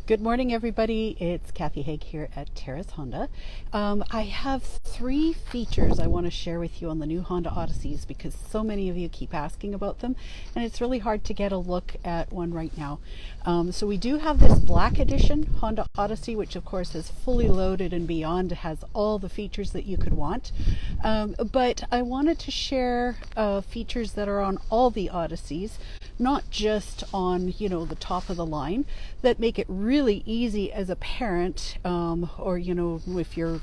Good morning, everybody. It's Cathy here at Terrace Honda. I have three features I want to share with you on the new Honda Odysseys because so many of you keep asking about them, and it's really hard to get a look at one right now. So we do have this black edition Honda Odyssey, which of course is fully loaded and beyond. It has all the features that you could want. But I wanted to share features that are on all the Odysseys, not just on, the top of the line, that make it really easy as a parent, or if you're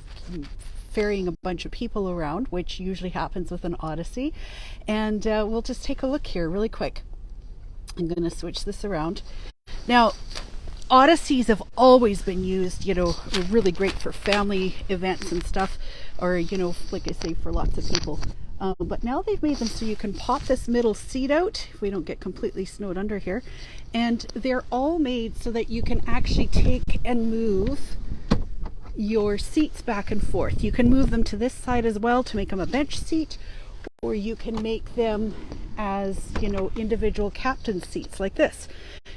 ferrying a bunch of people around, which usually happens with an Odyssey. And we'll just take a look here really quick. I'm going to switch this around. Now, Odysseys have always been used, really great for family events and stuff, or, like I say, for lots of people. But now they've made them so you can pop this middle seat out if we don't get completely snowed under here. And they're all made so that you can actually take and move your seats back and forth. You can move them to this side as well to make them a bench seat, or you can make them as, individual captain seats like this.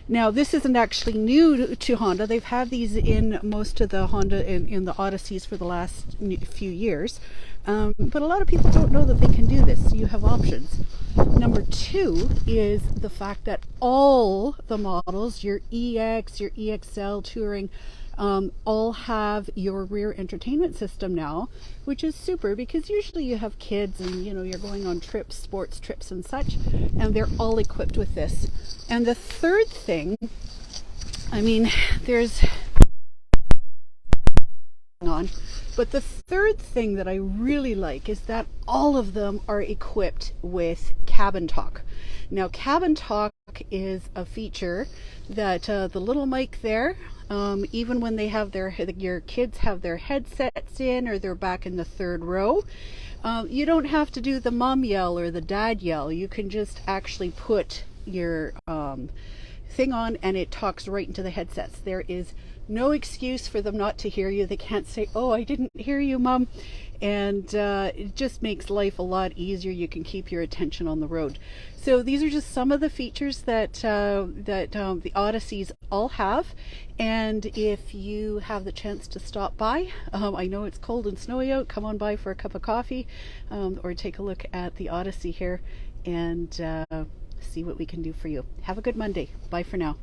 Now, this isn't actually new to Honda. They've had these in most of the Honda in the Odysseys for the last few years. But a lot of people don't know that they can do this, so you have options. Number two is the fact that all the models, your EX, your EXL, Touring, all have your rear entertainment system now, which is super because usually you have kids and you're going on trips, sports trips and such, and they're all equipped with this. And the third thing, there's on, but the third thing that I really like is that all of them are equipped with cabin talk. Now, cabin talk is a feature that the little mic there, even when they have your kids have their headsets in or they're back in the third row, you don't have to do the mom yell or the dad yell. You can just actually put your thing on and it talks right into the headsets. There is no excuse for them not to hear you. They can't say, "Oh, I didn't hear you, Mom." And it just makes life a lot easier. You can keep your attention on the road. So these are just some of the features that the Odysseys all have. And if you have the chance to stop by, I know it's cold and snowy out, come on by for a cup of coffee, or take a look at the Odyssey here and see what we can do for you. Have a good Monday. Bye for now.